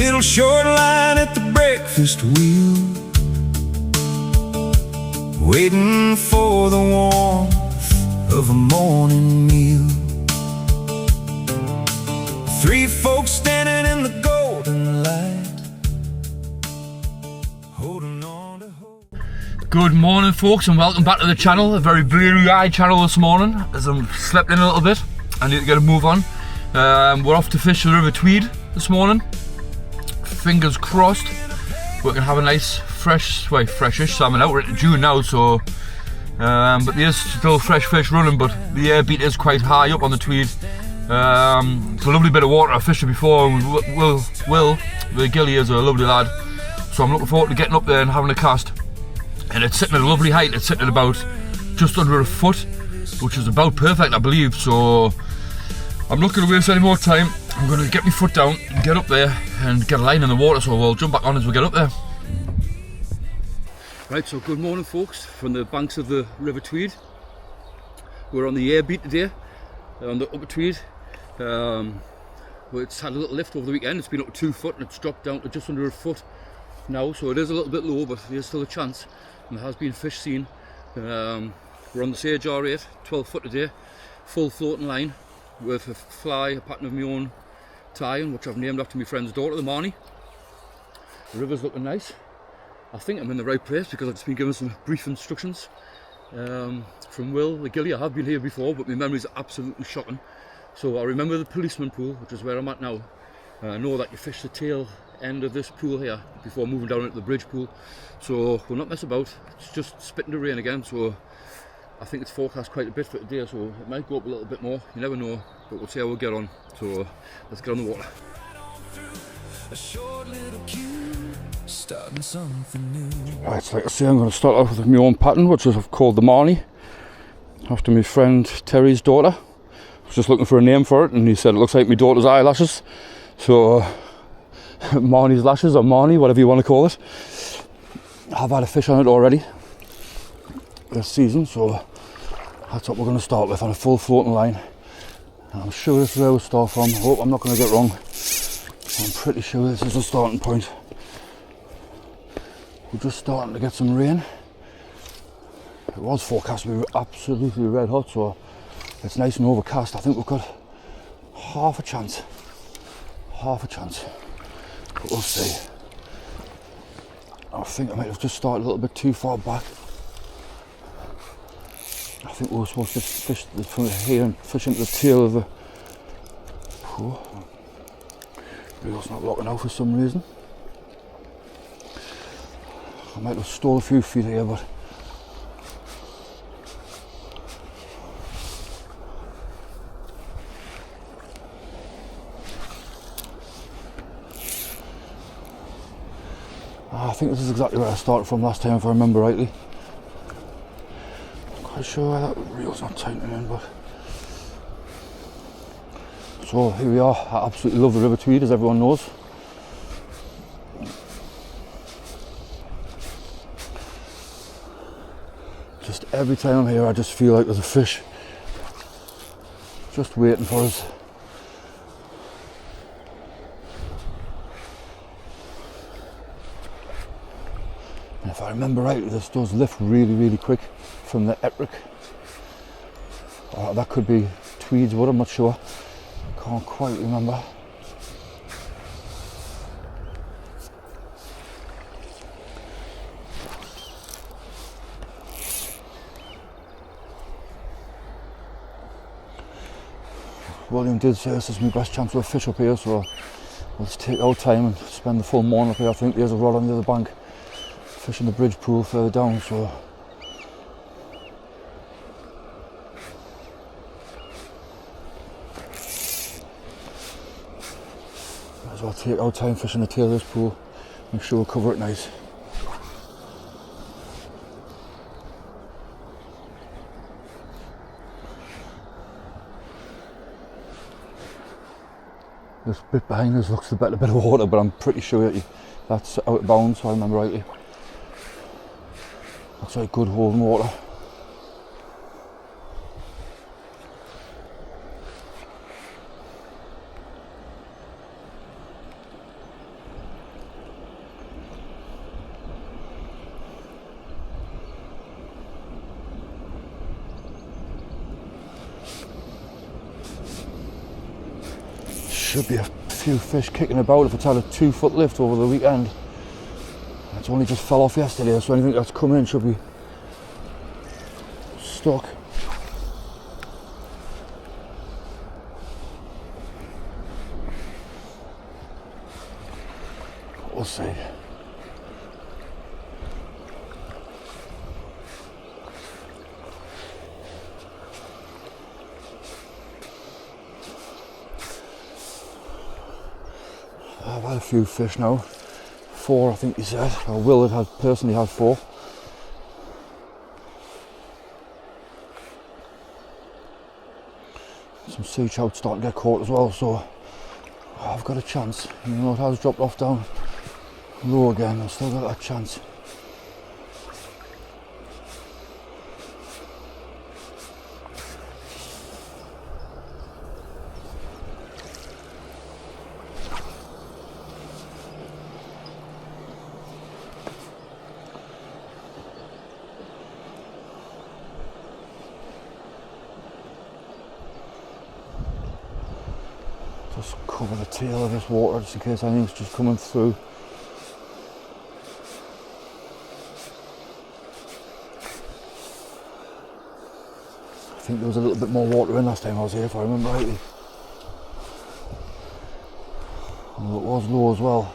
little short line at the breakfast wheel, waiting for the warmth of a morning meal. Three folks standing in the golden light, holding on to hope. Good morning, folks, and welcome back to the channel. A very bleary-eyed channel this morning as I've slept in a little bit. I need to get a move on. We're off to fish the River Tweed this morning. Fingers crossed we can have a nice freshish salmon out. We're into June now, so but there's still fresh fish running, but the air beat is quite high up on the Tweed. It's a lovely bit of water. I fished it before, and Will the gilly is a lovely lad, so I'm looking forward to getting up there and having a cast. And it's sitting at a lovely height. It's sitting at about just under a foot, which is about perfect, I believe. So I'm not going to waste any more time. I'm going to get my foot down, get up there and get a line in the water, so we'll jump back on as we get up there. Right, so good morning, folks, from the banks of the River Tweed. We're on the air beat today, on the upper Tweed. It's had a little lift over the weekend. It's been up to 2 foot and it's dropped down to just under a foot now, so it is a little bit low, but there's still a chance, and there has been fish seen. We're on the Sage R8, 12 foot today, full floating line with a fly, a pattern of my own tying, which I've named after my friend's daughter, the Marnie. The river's looking nice. I think I'm in the right place because I've just been given some brief instructions from Will, the gilly. I have been here before, but my memories are absolutely shocking. So I remember the policeman pool, which is where I'm at now. I know that you fish the tail end of this pool here before moving down into the bridge pool. So we'll not mess about. It's just spitting the rain again, so I think it's forecast quite a bit for today, so it might go up a little bit more. You never know, but we'll see how we'll get on. So let's get on the water. A short little queue, starting something new. Right, so like I say, I'm going to start off with my own pattern, which I've called the Marnie, after my friend Terry's daughter. I was just looking for a name for it, and he said it looks like my daughter's eyelashes. So Marnie's lashes, or Marnie, whatever you want to call it. I've had a fish on it already this season, so that's what we're going to start with, on a full floating line. And I'm sure this is where we'll start from. I hope I'm not going to get wrong. I'm pretty sure this is the starting point. We're just starting to get some rain. It was forecast to be absolutely red hot, so it's nice and overcast. I think we've got half a chance, but we'll see. I think I might have just started a little bit too far back. I think we were supposed to fish from here and fish into the tail of the pool. Reel's not locking out for some reason. I might have stole a few feet here, but I think this is exactly where I started from last time, if I remember rightly. I'm quite sure why that reel's not tightening in, but so here we are. I absolutely love the River Tweed, as everyone knows. Just every time I'm here, I just feel like there's a fish just waiting for us. And if I remember rightly, this does lift really quick from the Etrick. Or that could be Tweed's wood, I'm not sure. Can't quite remember. William did say this is my best chance of a fish up here, so let's take our time and spend the full morning up here. I think there's a rod on the other bank, fishing the bridge pool further down, so might as well take our time fishing the tail of this pool. Make sure we cover it nice. This bit behind us looks a bit of water, but I'm pretty sure that's out of bounds, if I remember rightly. Looks like good holding water. should be a few fish kicking about if it's had a 2 foot lift over the weekend. It's only just fell off yesterday, so anything that's come in should be stuck. We'll see. I've had a few fish now. 4, I think he said, or Will had personally had 4. Some sea trout starting to get caught as well, so I've got a chance. Even though it has dropped off down low again, I've still got that chance. Just cover the tail of this water just in case anything's just coming through. I think there was a little bit more water in last time I was here, if I remember rightly. Although it was low as well.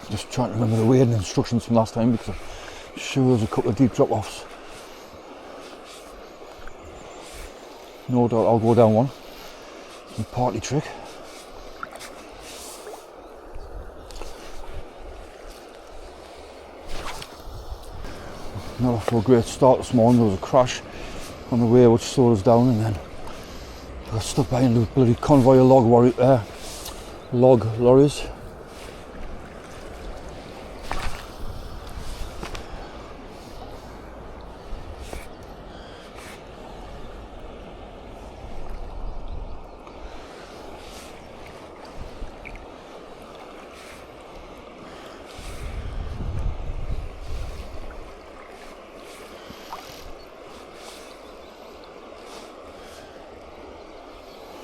Just trying to remember the wading instructions from last time because I'm sure there was a couple of deep drop-offs. No doubt I'll go down one. Some party trick. Not off to a great start this morning. There was a crash on the way which slowed us down, and then I got stuck behind a bloody convoy of log lorries.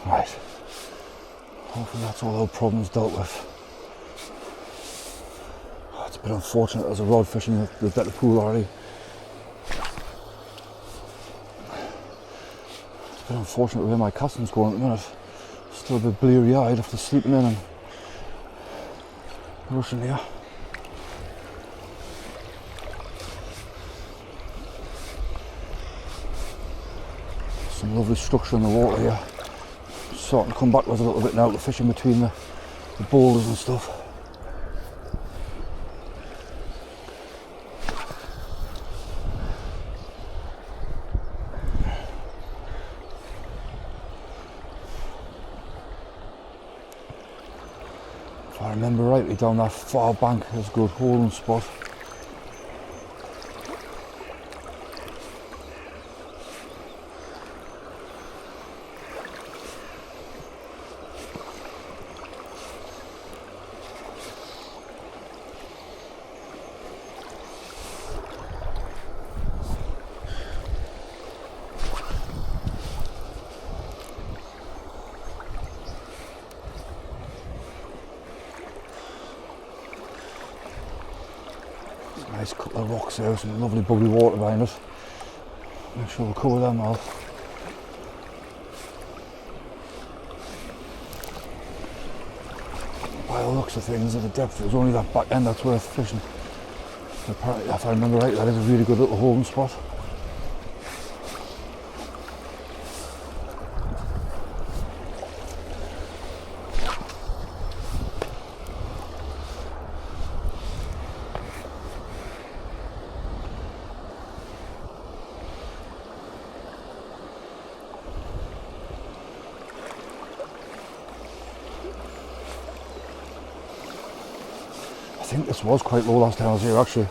Right, hopefully that's all our problems dealt with. It's a bit unfortunate there's a rod fishing the better pool already. It's a bit unfortunate the way my casting's going at the minute. Still a bit bleary eyed after sleeping in and rushing here. Some lovely structure in the water here. Starting to come back with a little bit now, the fishing between the boulders and stuff. If I remember rightly, down that far bank there's a good holding spot. Nice couple of rocks there, some lovely bubbly water behind us. Make sure we'll cover them all. By the looks of things, at the depth, it was only that back end that's worth fishing. Apparently, if I remember right, that is a really good little holding spot. I think this was quite low last time I was here actually.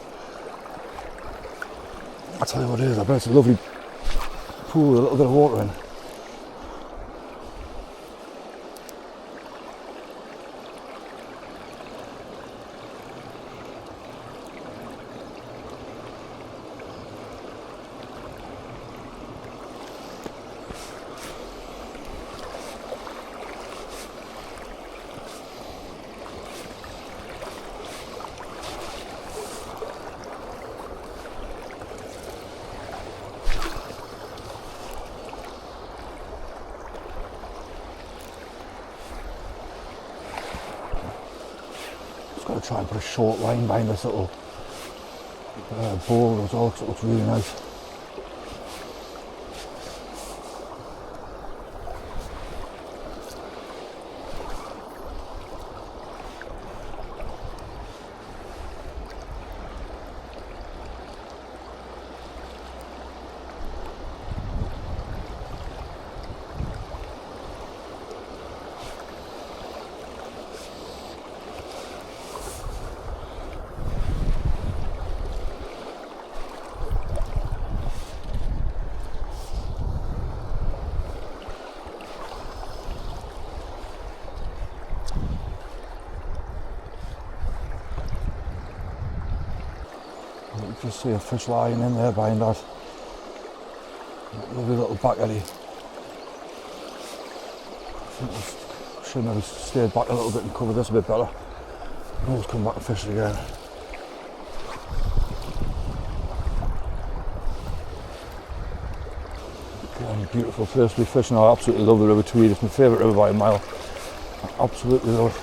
I'll tell you what it is, I bet it's a lovely pool with a little bit of water in. got to try and put a short line behind this little bowl as well, 'cause it looks really nice. You can just see a fish lying in there behind that. Lovely little back eddy. I think we should maybe stay back a little bit and cover this a bit better. And always come back and fish it again. Again, beautiful place to be fishing. I absolutely love the River Tweed. It's my favourite river by a mile. I absolutely love it.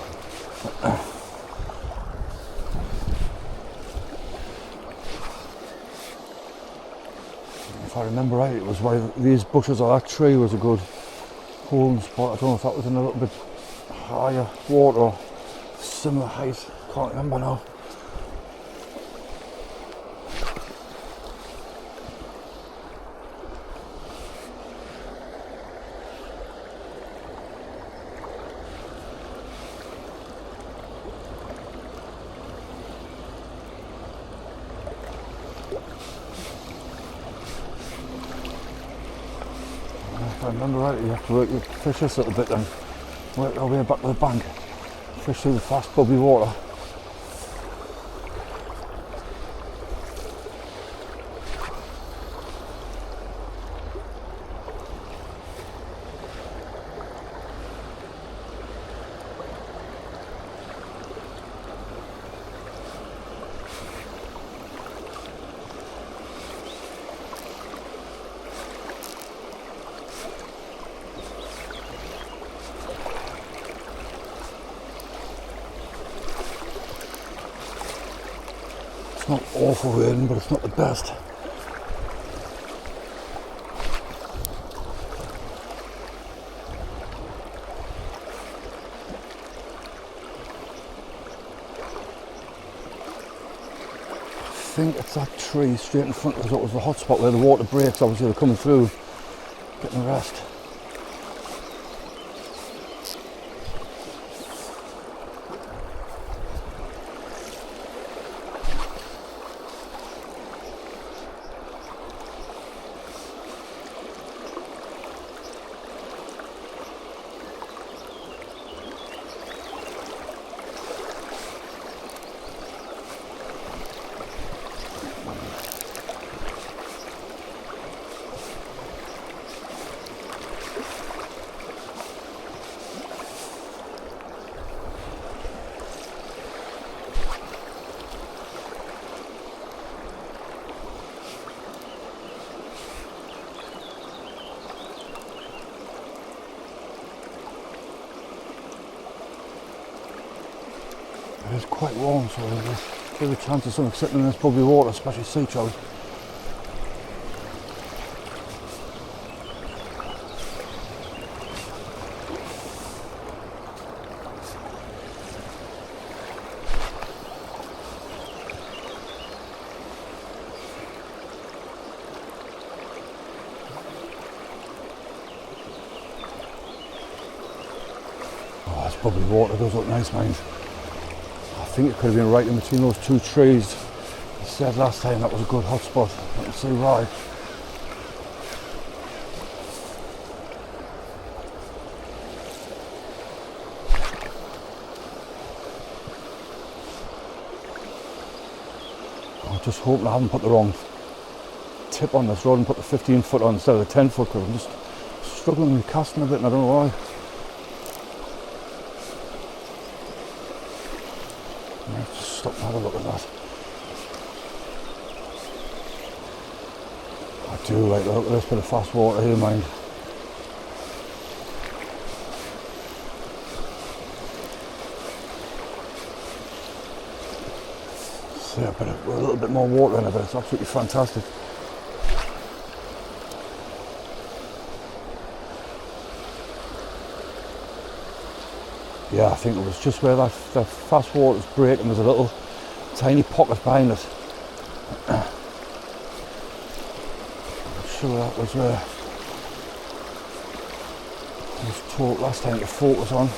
If I remember right, it was why these bushes or that tree was a good holding spot. I don't know if that was in a little bit higher water or similar height. Can't remember now. If I remember right, you have to work your fish this little bit and work our way back to the bank. Fish through the fast bubbly water. It's not awful raining, but it's not the best. I think it's that tree straight in front of us. It was the hot spot where the water breaks. Obviously they're coming through, getting a rest. It is quite warm, so there's a chance of something sitting in this bubbly water, especially sea trout. Oh, this bubbly water does look nice, mind. I think it could have been right in between those two trees. I said last time that was a good hot spot. I can see why. I'm just hoping I haven't put the wrong tip on this rod and put the 15 foot on instead of the 10 foot, because I'm just struggling with casting a bit and I don't know why. Let's just stop and have a look at that. I do like the look of this bit of fast water here, mind. Yeah, but a little bit more water in it, but it's absolutely fantastic. Yeah, I think it was just where that fast water's breaking. There's a little tiny pocket behind it. I'm sure that was where I was told last time to focus on.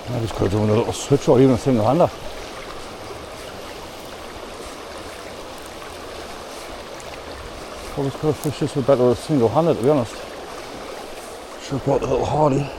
I just could have done a little switch or even a single hander. Probably could have fished this with better with a single hander, to be honest. Should have brought the little hardy.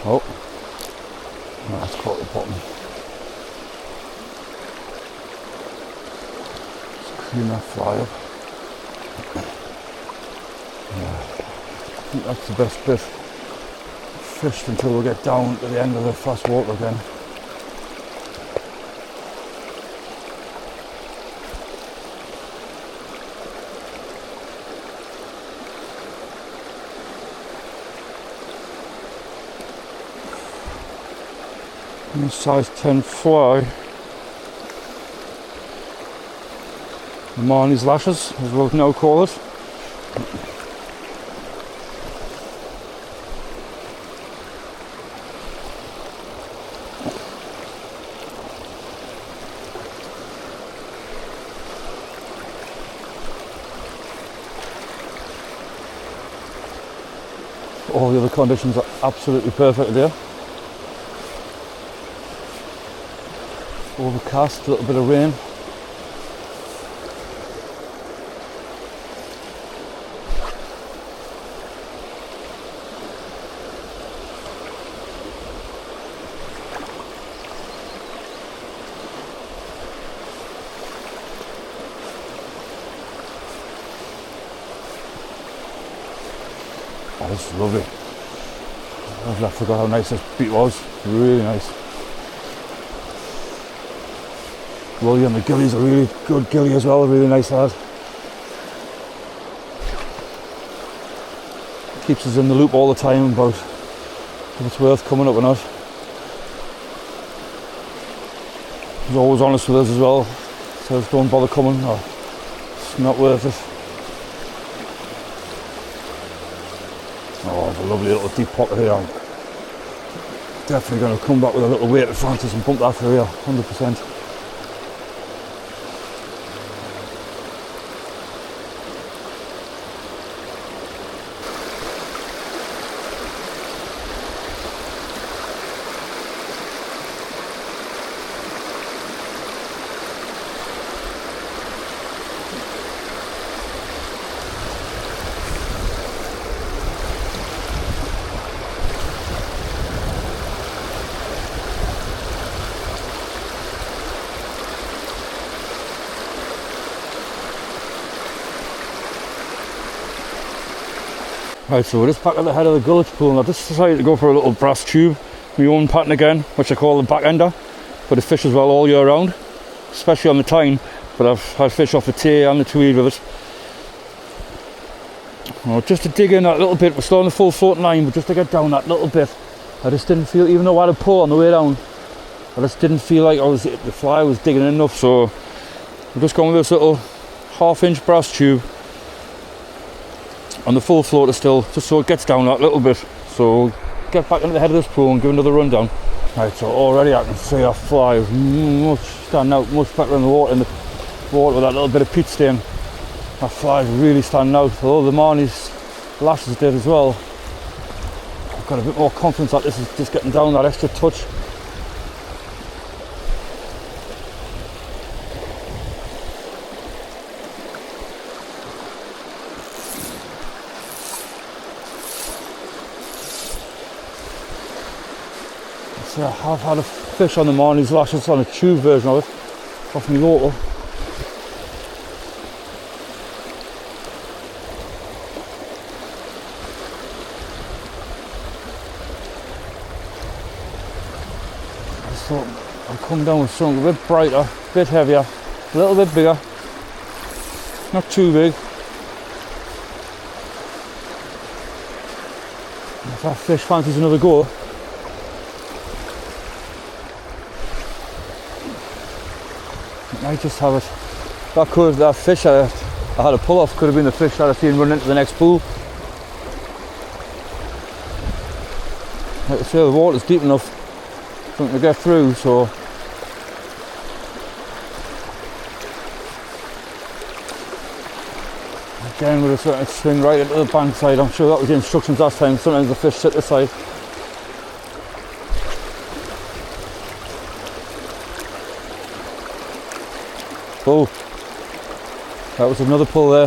Oh, that's caught the bottom. Let's clean that fly up. Yeah, I think that's the best bit fished until we get down to the end of the fast water again. And a size 10 fly. Marnie's lashes, as we'll now call it. All the other conditions are absolutely perfect there. Overcast, a little bit of rain. Oh, this is lovely. I forgot how nice this beat was. Really nice. William, the gilly's a really good gilly as well, a really nice lad. Keeps us in the loop all the time about if it's worth coming up or not. He's always honest with us as well, says don't bother coming, or it's not worth it. Oh, there's a lovely little deep pocket here. I'm definitely going to come back with a little weighted Francis and pump that through here, 100%. Right, so we're just back at the head of the gullet pool, and I've just decided to go for a little brass tube, my own pattern again, which I call the back ender, but it fishes well all year round, especially on the tine, but I've had fish off the tay and the tweed with it. Well, just to dig in that little bit, we're still on the full floating line, but just to get down that little bit, I just didn't feel, even though I had a pull on the way down, I just didn't feel like the fly was digging in enough, so we're just going with this little 1/2 inch brass tube on the full floater still, just so it gets down that little bit. So we'll get back into the head of this pool and give another run down. Right, so already I can see that fly is much standing out, much better in the water with that little bit of peat stain. That fly is really standing out, although the Marnie's lashes did as well. I've got a bit more confidence that this is just getting down that extra touch. So I've had a fish on the morning's lashes on a tube version of it, off my local. I just thought I'd come down with something a bit brighter, a bit heavier, a little bit bigger, not too big. If that fish fancies another go, I might just have it. That fish I had a pull off could have been the fish that I seen running into the next pool. Like I say, the water's deep enough for them to get through, so again with a certain swing right into the bank side. I'm sure that was the instructions last time. Sometimes the fish sit aside. Oh, that was another pull there.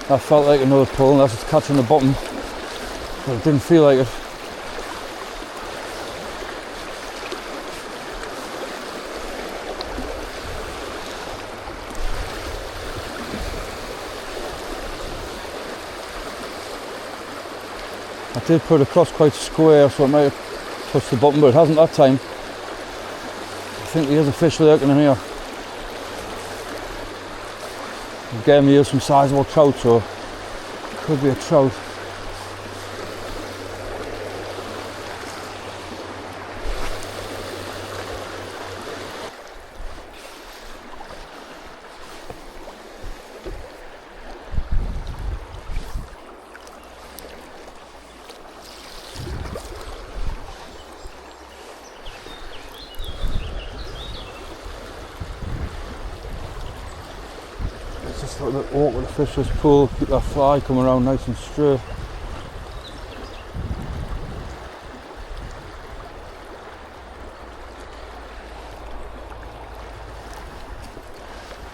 That felt like another pull, and that's just catching the bottom, but it didn't feel like it. I did put it across quite square, so it might have touched the bottom, but it hasn't that time. I think there's a fish lurking in here. Again, we have some sizable trout, so it could be a trout. Just a little bit awkward to fish this pool, keep that fly coming around nice and straight.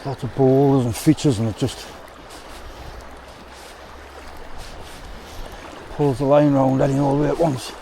Lots of boulders and features, and it just pulls the line round heading all the way at once.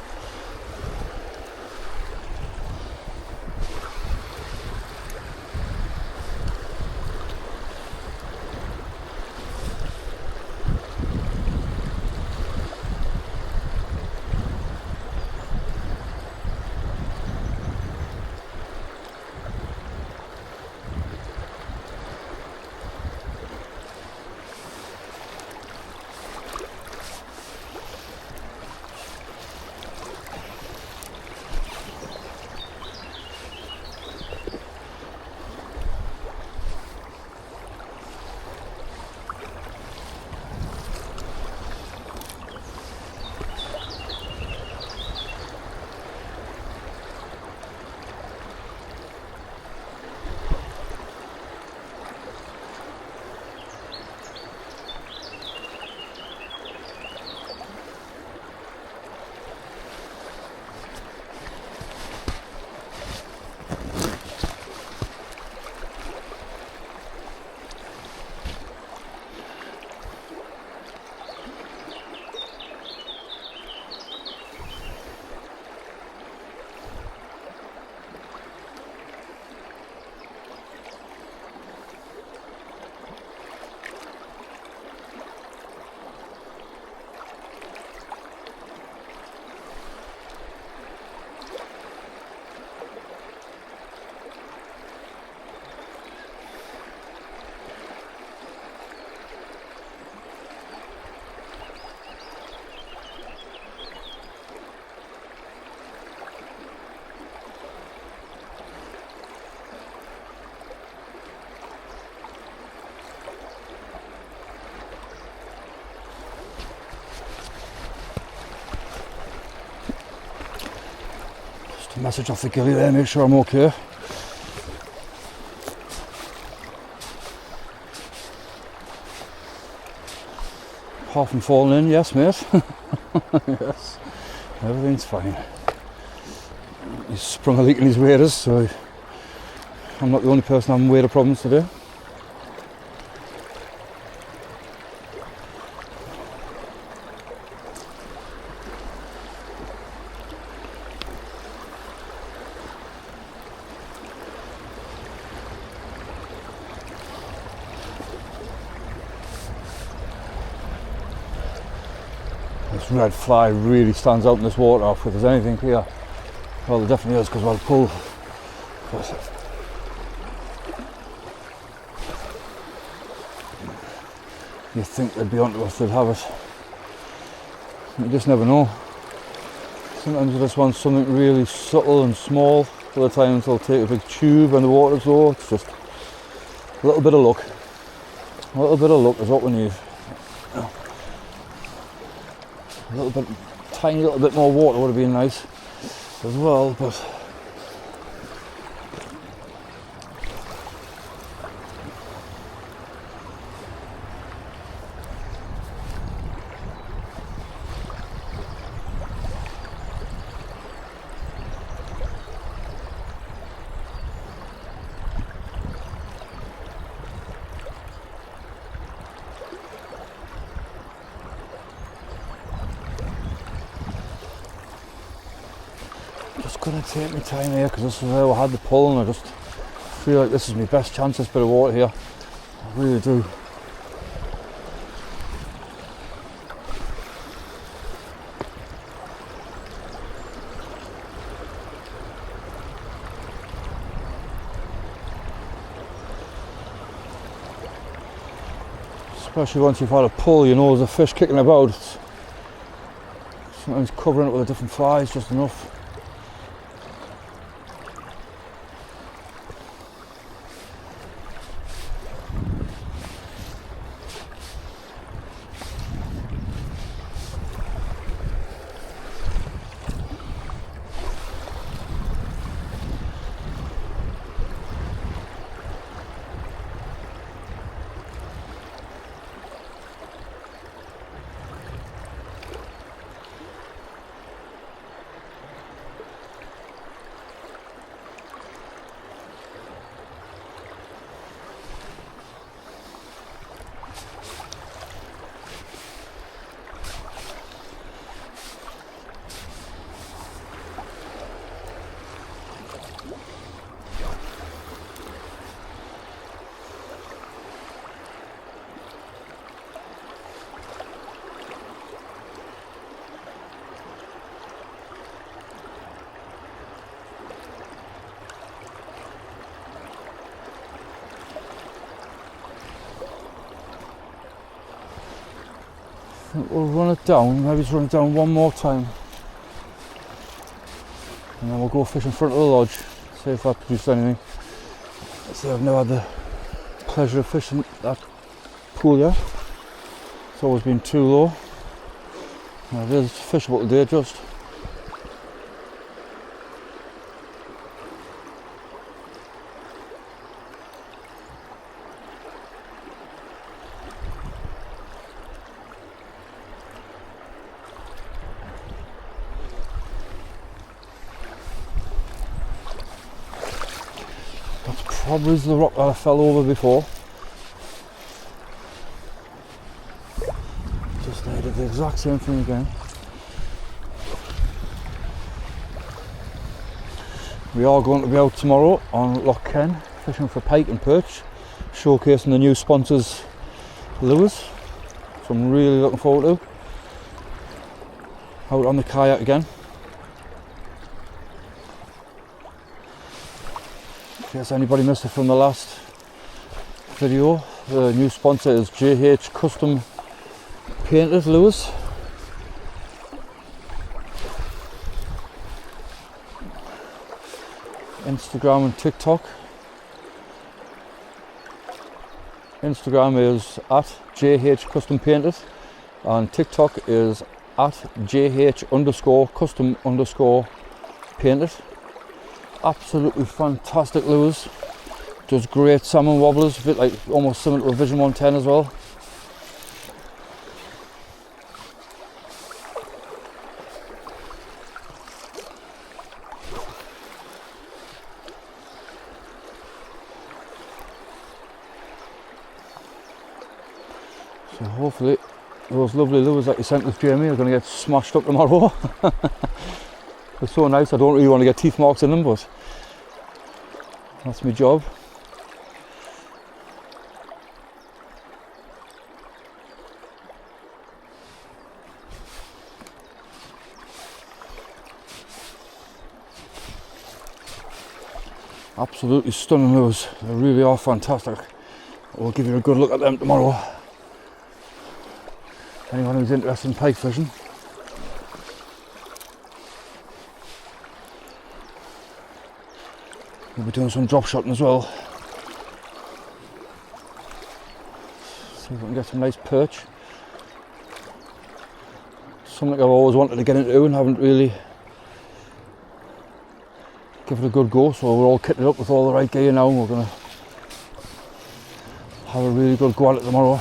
Just a message off the gilly there, make sure I'm okay. Apart from falling in, yes mate. Yes, everything's fine. He's sprung a leak in his waders, so I'm not the only person having wader problems today. This red fly really stands out in this water. If there's anything here, well, there definitely is, because I'll pull. But you'd think they'd be onto us, they'd have it. You just never know. Sometimes you just want something really subtle and small. Other times they'll take a big tube and the water's low. It's just a little bit of luck. A little bit of luck is what we need. A little bit, tiny little bit more water would have been nice as well, but just gonna take my time here, because this is where I had the pull, and I just feel like this is my best chance, this bit of water here. I really do. Especially once you've had a pull, you know there's a fish kicking about. It's sometimes covering it with a different fly is just enough. We'll run it down, maybe just run it down one more time, and then we'll go fish in front of the lodge, see if that produces anything. See, I've never had the pleasure of fishing that pool yet. It's always been too low. Now it is fishable today, just. Probably the rock that I fell over before. Just I did the exact same thing again. We are going to be out tomorrow on Loch Ken fishing for pike and perch, showcasing the new sponsors' lures, so I'm really looking forward to. Out on the kayak again. In case anybody missed it from the last video, the new sponsor is JH Custom Painted Lures. Instagram and TikTok. Instagram is at JH Custom Painted and TikTok is at JH_custom_painted. Absolutely fantastic lures. Does great salmon wobblers, a bit like almost similar to a Vision 110 as well. So hopefully those lovely lures that you sent with Jamie are going to get smashed up tomorrow. They're so nice, I don't really want to get teeth marks in them, but that's my job. Absolutely stunning lures. They really are fantastic. We'll give you a good look at them tomorrow. Anyone who's interested in pike fishing. We'll be doing some drop shotting as well. See if we can get some nice perch. Something I've always wanted to get into and haven't really given it a good go, so we're all kitted up with all the right gear now and we're going to have a really good go at it tomorrow.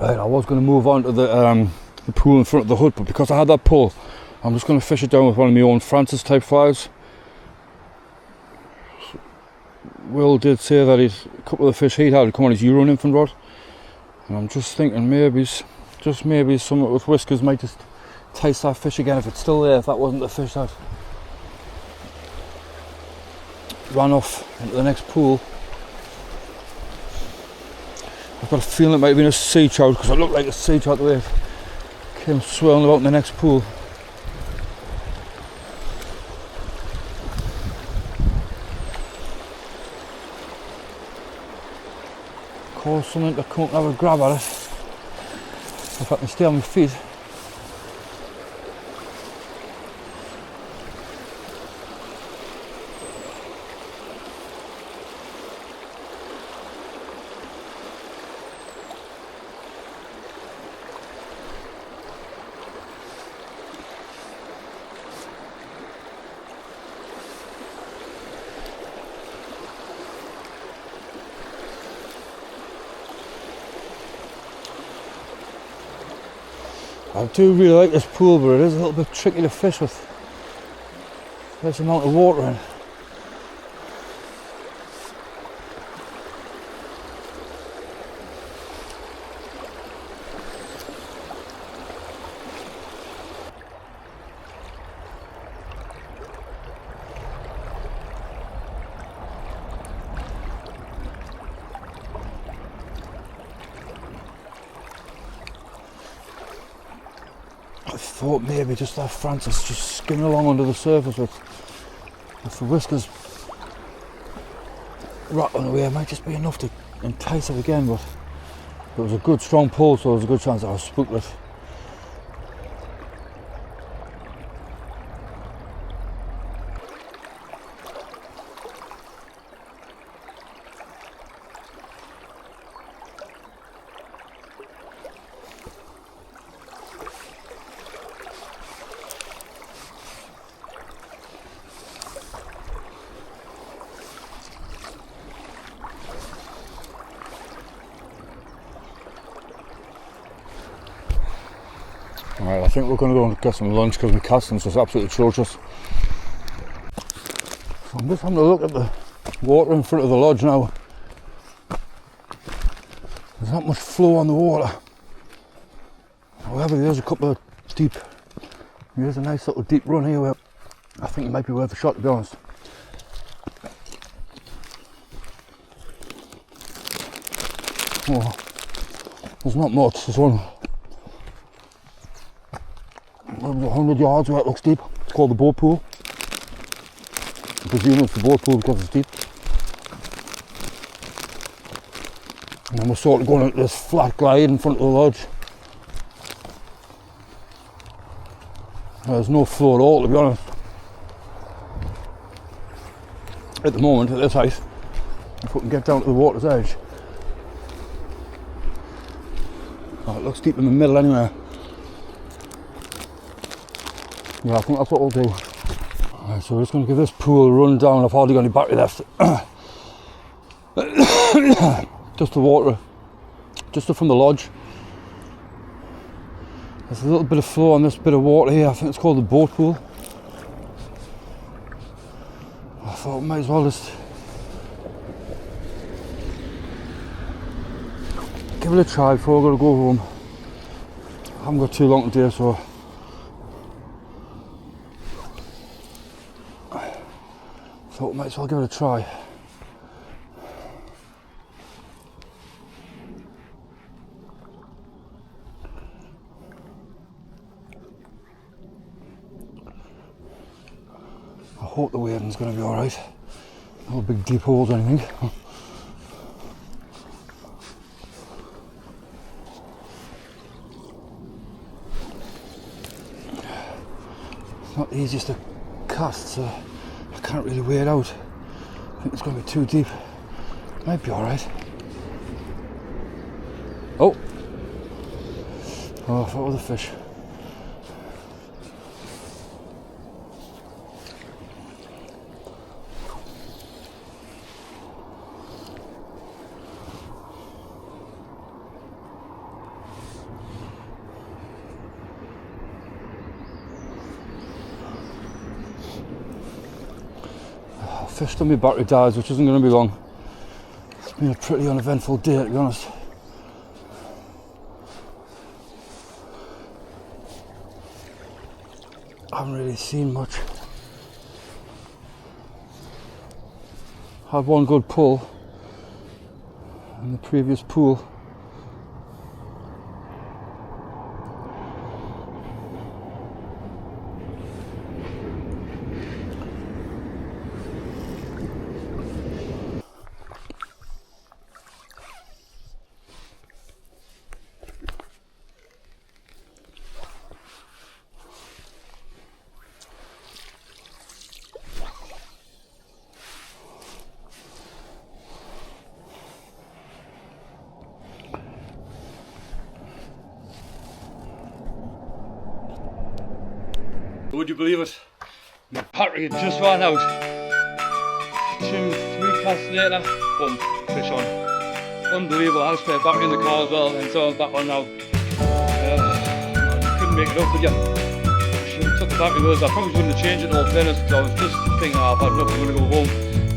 Right, I was going to move on to the pool in front of the hut, but because I had that pull, I'm just going to fish it down with one of my own Francis type flies. Will did say that a couple of the fish he'd had come on his Euro infant rod, and I'm just thinking maybe, just maybe something with whiskers might just taste that fish again if it's still there, if that wasn't the fish that ran off into the next pool. I've got a feeling it might have been a sea trout because it looked like a sea trout the way it came swirling about in the next pool. Cause something to come up and have a grab at it. If I can stay on my feet. I do really like this pool, but it is a little bit tricky to fish with this amount of water in. I thought maybe just that Francis just skimming along under the surface with the whiskers rattling away, it might just be enough to entice it again, but it was a good strong pull, so there's a good chance that I was spooked it. Alright, I think we're going to go and get some lunch because my casting's just absolutely atrocious. So I'm just having a look at the water in front of the lodge now. There's not much flow on the water. However, there's a couple of deep, there's a nice little deep run here where I think it might be worth a shot, to be honest. Oh, there's not much, there's one. 100 yards where it looks deep. It's called the boat pool. I presume it's the boat pool because it's deep. And then we're sort of going into this flat glide in front of the lodge. There's no flow at all, to be honest. At the moment, at this height, if we can get down to the water's edge. Oh, it looks deep in the middle anyway. Yeah, I think that's what we'll do. Right, so we're just going to give this pool a run down. I've hardly got any battery left. Just the water, just from the lodge. There's a little bit of flow on this bit of water here. I think it's called the boat pool. I thought we might as well just give it a try before we're going to go home. I haven't got too long today, so So might as well give it a try. I hope the wading's going to be alright. No big deep holes or anything. It's not the easiest to cast, so I can't really weigh it out. I think it's going to be too deep. Might be alright. Oh! Oh, I thought it was a fish. Fished on my battery dies, which isn't going to be long. It's been a pretty uneventful day, to be honest. I haven't really seen much. Had one good pull in the previous pool. Would you believe it? My battery had just ran out. 2-3 casts later, boom, fish on. Unbelievable. I had to spare battery in the car as well, and so I'm back on now. Couldn't make it up again. I should have took the battery with us. I probably wouldn't have changed it in all fairness, because I was just thinking, I've had enough, I'm going to go home.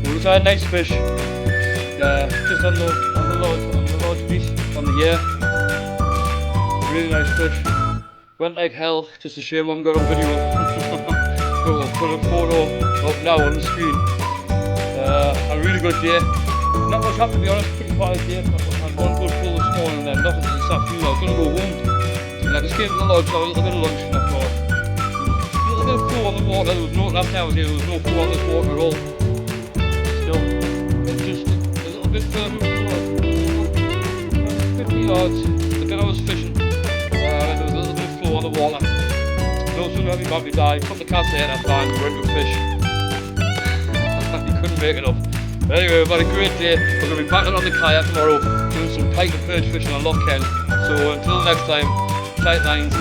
But we had a nice fish, just on the large beach, on the Yair. Really nice fish. Went like hell, just a shame I haven't got on video. But we'll put a photo up now on the screen. A really good day. Not much happened, to be honest, pretty quiet day. I had one good pull this morning and then nothing this afternoon. I was going to go home. And I just came to the lodge, I had a little bit of lunch and I thought, a little bit of flow on the water. There was no, last time I was here, there was no flow on this water at all. Still, it's just a little bit further flow. 50 yards, the bit I was fishing. There was a little bit of flow on the water. No sooner had my battery died, put the cast there and I found we were into a fish. You couldn't make it up. But anyway, we've had a great day. We're going to be back on the kayak tomorrow, doing some pike and perch fishing on Loch Ken. So until next time, tight lines.